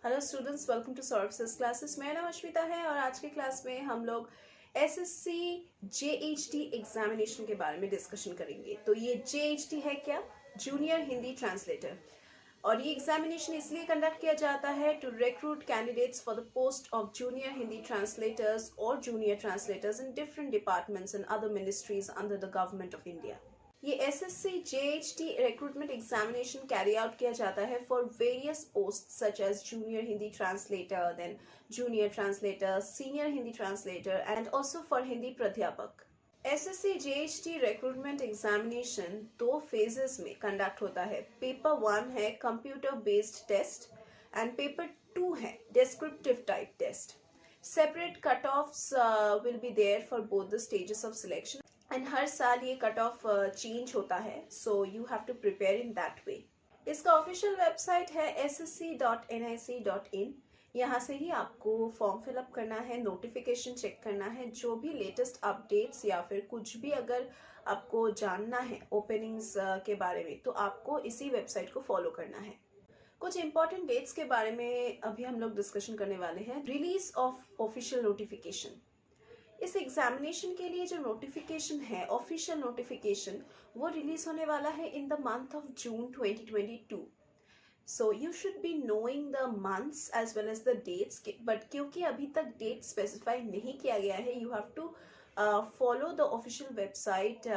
Hello students, welcome to Saurabh classes. मेरा नाम अश्मिता है और आज के क्लास में हम लोग एसएससी जेएचटी एग्जामिनेशन के बारे में डिस्कशन करेंगे। तो ये जेएचटी है क्या? Junior Hindi translator. और ये एग्जामिनेशन इसलिए कंडक्ट किया जाता है to recruit candidates for the post of junior Hindi translators और junior translators in different departments and other ministries under the government of India. ये SSC JHT recruitment examination carry out किया जाता है for various post such as junior Hindi translator, then junior translator, senior Hindi translator and also for Hindi प्राध्यापक। SSC JHT recruitment examination दो phases में conduct होता है। Paper 1 है computer based test and paper 2 है descriptive type test. Separate cut offs will be there for both the stages of selection and हर साल ये कट ऑफ चेंज होता है, so you have to prepare in that way. इसका official website है ssc.nic.in। यहाँ से ही आपको फॉर्म फिलअप करना है, नोटिफिकेशन चेक करना है, जो भी लेटेस्ट अपडेट्स या फिर कुछ भी अगर आपको जानना है ओपनिंग्स के बारे में तो आपको इसी वेबसाइट को फॉलो करना है। कुछ इंपॉर्टेंट डेट्स के बारे में अभी हम लोग डिस्कशन करने वाले हैं। Release of official notification. इस एग्जामिनेशन के लिए जो नोटिफिकेशन है, ऑफिशियल नोटिफिकेशन, वो रिलीज होने वाला है in the month of June 2022। So you should be knowing the months as well as the dates, but क्योंकि अभी तक डेट स्पेसिफाई नहीं किया गया है, you have to follow the official website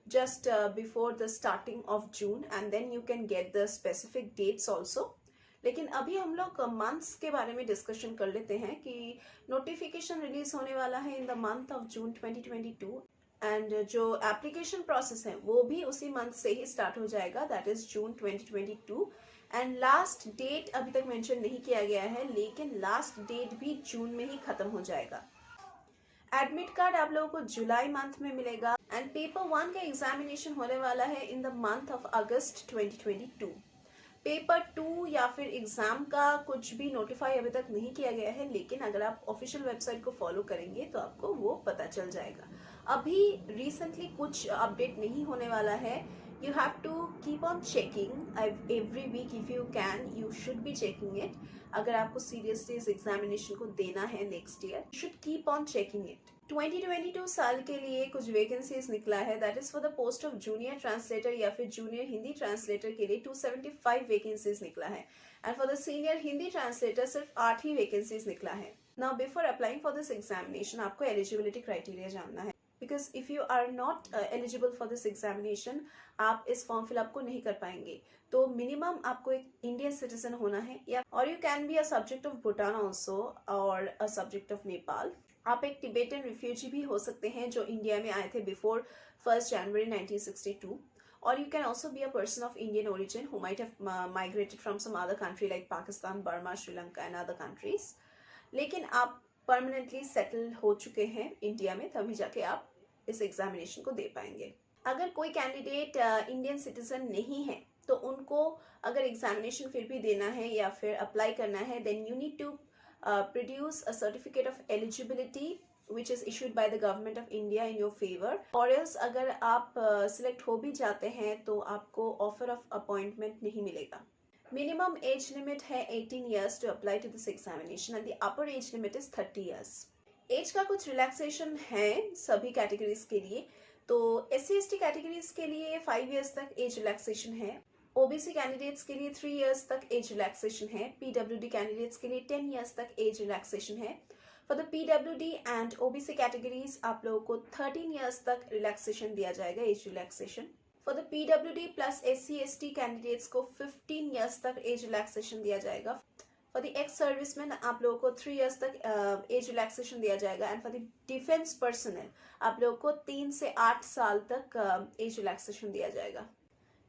just before the starting of June and then you can get the specific dates also। लेकिन अभी हम लोग मंथ्स के बारे में डिस्कशन कर लेते हैं कि नोटिफिकेशन रिलीज होने वाला है in the month of June 2022 and जो एप्लीकेशन प्रोसेस है वो भी उसी मंथ से ही स्टार्ट हो जाएगा, that is June 2022। And last date अभी तक मेंशन नहीं किया गया है, लेकिन लास्ट डेट भी जून में ही खत्म हो जाएगा। एडमिट कार्ड आप लोगों को जुलाई मंथ में मिलेगा एंड पेपर 1 का एग्जामिनेशन होने वाला है in the month of August 2022। Paper 2 या फिर एग्जाम का कुछ भी नोटिफाई अभी तक नहीं किया गया है, लेकिन अगर आप ऑफिशियल वेबसाइट को फॉलो करेंगे तो आपको वो पता चल जाएगा। अभी रिसेंटली कुछ अपडेट नहीं होने वाला है। You have to keep on checking every week if you can, you should be checking it। अगर आपको सीरियसली इस एग्जामिनेशन को देना है next year, you should keep on checking it। 2022 साल के लिए कुछ वैकेंसीज निकला है, that is for the post of junior translator या फिर जूनियर हिंदी ट्रांसलेटर के लिए 275 वैकेंसीज निकला है and for the senior Hindi translator सिर्फ 8 ही वैकेंसीज निकला है। Now before applying for this examination आपको एलिजिबिलिटी क्राइटेरिया जानना है, because if you are not eligible for this examination आप इस फॉर्म फिलअप को नहीं कर पाएंगे। तो मिनिमम आपको एक इंडियन सिटीजन होना है, या और you can be a subject of Bhutan also और अ सब्जेक्ट ऑफ नेपाल। आप एक टिबेटन रिफ्यूजी भी हो सकते हैं जो इंडिया में आए थे बिफोर 1 जनवरी 1962, और you can also be a person of Indian origin who might have migrated from some other country like Pakistan, Burma, Sri Lanka and other countries. लेकिन आप परमानेंटली सेटल हो चुके हैं इंडिया में, तभी जाके आप इस एग्जामिनेशन को दे पाएंगे। अगर कोई कैंडिडेट इंडियन सिटीजन नहीं है तो उनको अगर एग्जामिनेशन फिर भी देना है या फिर अप्लाई करना है, then you need to produce a certificate of eligibility which is issued by the government of India in your favor, or else अगर आप select हो भी जाते हैं तो आपको offer of appointment नहीं मिलेगा। Minimum age limit है 18 years to apply to this examination and the upper age limit is 30 years। As का कुछ रिलैक्सेशन है सभी कैटेगरीज के लिए। तो SC/ST कैटेगरीज के लिए 5 years तक एज रिलैक्सेशन है, ओबीसी कैंडिडेट्स के लिए 3 years तक एज रिलैक्सेशन है, पीडब्ल्यूडी कैंडिडेट्स के लिए 10 years तक एज रिलैक्सेशन है। For the PWD and OBC categories आप लोगों को 13 years तक रिलैक्सेशन दिया जाएगा, age relaxation. For the PWD plus SC/ST candidates को 15 years तक एज रिलैक्सेशन दिया जाएगा। फॉर द एक्स सर्विसमैन आप लोगों को 3 years तक एज रिलैक्सेशन दिया जाएगा and for the defence personnel आप लोगों को 3 से 8 साल तक एज रिलैक्सेशन दिया जाएगा।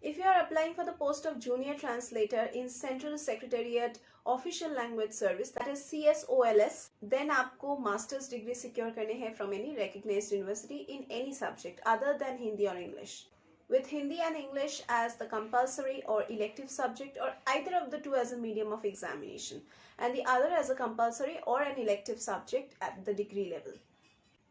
If you are applying for the post of junior translator in Central Secretariat Official Language Service, that is CSOLS, then आपको master's degree secure करने हैं from any recognized university in any subject other than Hindi or English, with Hindi and English as the compulsory or elective subject or either of the two as a medium of examination and the other as a compulsory or an elective subject at the degree level।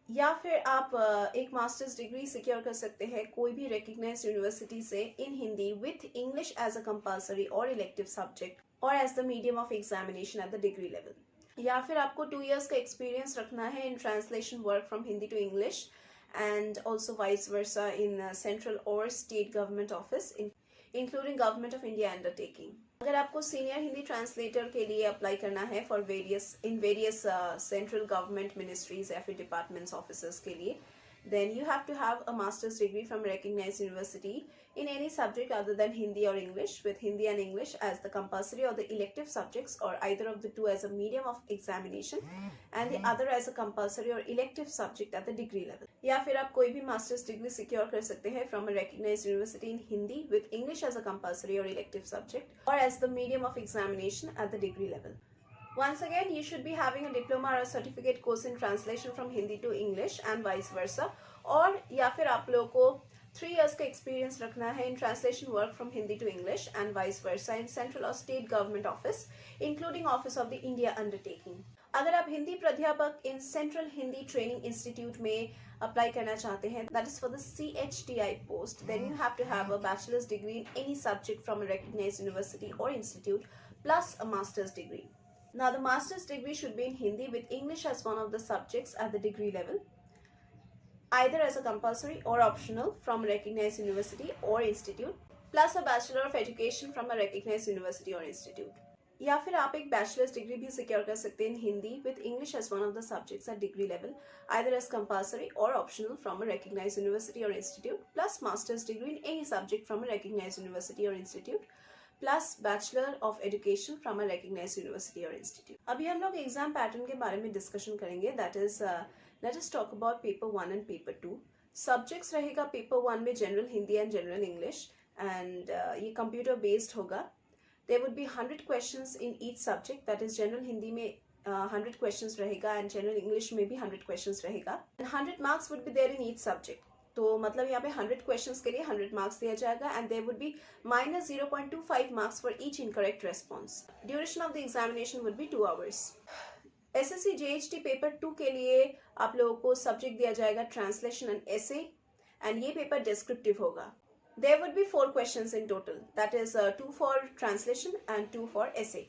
या फिर आप एक masters degree secure कर सकते हैं कोई भी recognised university से in Hindi with English as a compulsory और इलेक्टिव सब्जेक्ट और as the medium of examination at the degree level, या फिर आपको 2 years का एक्सपीरियंस रखना है in translation work from Hindi to English and also vice versa in central और state government office including government of India undertaking. अगर आपको senior Hindi translator के लिए अप्लाई करना है for various central government ministries या फिर डिपार्टमेंट्स ऑफिसर्स के लिए, then you have to have a master's degree from a recognized university in any subject other than Hindi or English, with Hindi and English as the compulsory or the elective subjects, or either of the two as a medium of examination and the other as a compulsory or elective subject at the degree level. या फिर आप कोई भी master's degree secure कर सकते हैं from a recognized university in Hindi with English as a compulsory or elective subject or as the medium of examination at the degree level. Once again, you should be having a diploma or a certificate course in translation from Hindi to English and vice versa. और या फिर आप लोगों को 3 years का experience रखना है in translation work from Hindi to English and vice versa in central or state government office, including office of the India undertaking. अगर आप हिंदी प्राध्यापक in Central Hindi Training Institute में अप्लाई करना चाहते हैं, that is for the CHTI post, then you have to have a bachelor's degree in any subject from a recognized university or institute plus a master's degree. Now, the master's degree should be in Hindi with English as one of the subjects at the degree level, either as a compulsory or optional from a recognized university or institute, plus a Bachelor of Education from a recognized university or institute. या फिर आप एक bachelors degree भी secure कर सकते हैं in Hindi with English as one of the subjects at degree level, either as compulsory और optional from a recognized university or institute, plus master's degree in any subject from a recognized university or institute, plus bachelor of education from a recognized university और institute. अभी हम लोग exam pattern के बारे में discussion करेंगे, that is let us talk about paper 1 and paper 2। Subjects रहेगा paper 1 में general Hindi and general English, and ये कंप्यूटर बेस्ड होगा। There would be 100 questions in each subject, that is general Hindi में 100 questions रहेगा एंड जनरल इंग्लिश में भी 100 questions रहेगा, and 100 marks would be there in each subject. तो मतलब यहाँ पे 100 क्वेश्चंस के लिए 100 मार्क्स दिया जाएगा and there would be minus 0.25 marks for each incorrect response. Duration of the examination would be 2 hours। SSC JHT paper 2 के लिए आप लोगों को सब्जेक्ट दिया जाएगा ट्रांसलेशन एंड एसे, एंड ये पेपर डिस्क्रिप्टिव होगा। There would be 4 questions in total, that is 2 for translation and 2 for essay,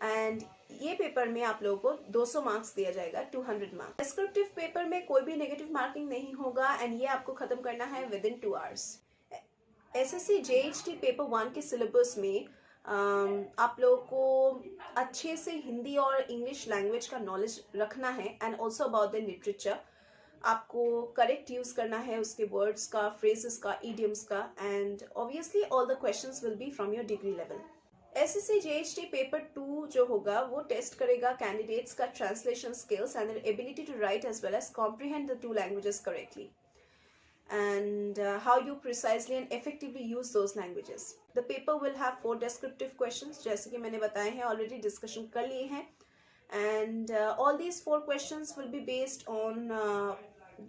and ये पेपर में आप लोगों को 200 मार्क्स दिया जाएगा, 200 मार्क्स। डिस्क्रिप्टिव पेपर में कोई भी नेगेटिव मार्किंग नहीं होगा एंड ये आपको खत्म करना है within 2 hours। SSC JHT paper 1 के सिलेबस में आप लोगों को अच्छे से हिंदी और इंग्लिश लैंग्वेज का नॉलेज रखना है and also about the literature. आपको करेक्ट यूज करना है उसके वर्ड्स का, फ्रेजेस का, इडियम्स का, and obviously all the questions will be from your degree level. SSC JHT paper 2 जो होगा वो टेस्ट करेगा कैंडिडेट्स का translation skills and their ability to write as well as comprehend the 2 languages correctly, and how you precisely and effectively use those languages. The paper will have 4 descriptive questions, जैसे कि मैंने बताए हैं, already discussion कर लिए हैं, and all these 4 questions will be based on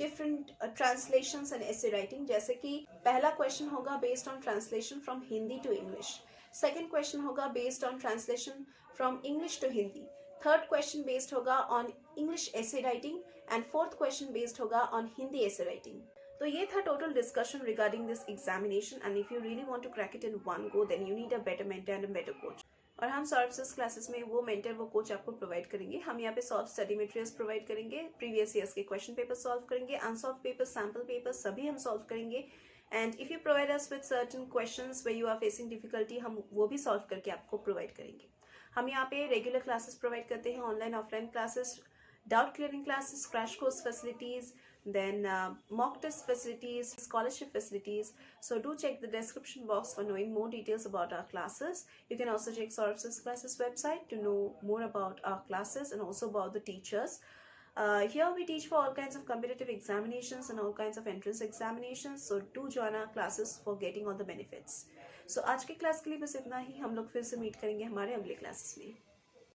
different translations and essay writing। जैसे कि पहला क्वेश्चन होगा based on translation from Hindi to English, second question होगा based on translation from English to Hindi, third question based होगा on English essay writing, and fourth question based होगा on Hindi essay writing. तो ये था total discussion regarding this examination, and if you really want to crack it in one go then you need a better mentor and a better coach. और हम solve classes में वो mentor वो coach आपको provide करेंगे। हम यहाँ पे सॉल्व स्टडी मटेरियल्स प्रोवाइड करेंगे, प्रीवियस ईयर्स के क्वेश्चन पेपर सॉल्व करेंगे, अनसॉल्व पेपर, सैम्पल पेपर सभी हम सॉल्व करेंगे, and if you provide us with certain questions where you are facing difficulty, हम वो भी सॉल्व करके आपको प्रोवाइड करेंगे। हम यहाँ पे रेगुलर क्लासेस प्रोवाइड करते हैं, online offline classes, doubt clearing classes, crash course facilities, then mock test facilities, scholarship facilities. So do check the description box for knowing more details about our classes. You can also check Saurabh's classes website to know more about our classes and also about the teachers. Here we teach for all kinds of competitive examinations and all kinds of entrance examinations. So do join our classes for getting all the benefits. So आज के class के लिए बस इतना ही, हम लोग फिर से मीट करेंगे हमारे अगले क्लासेस में।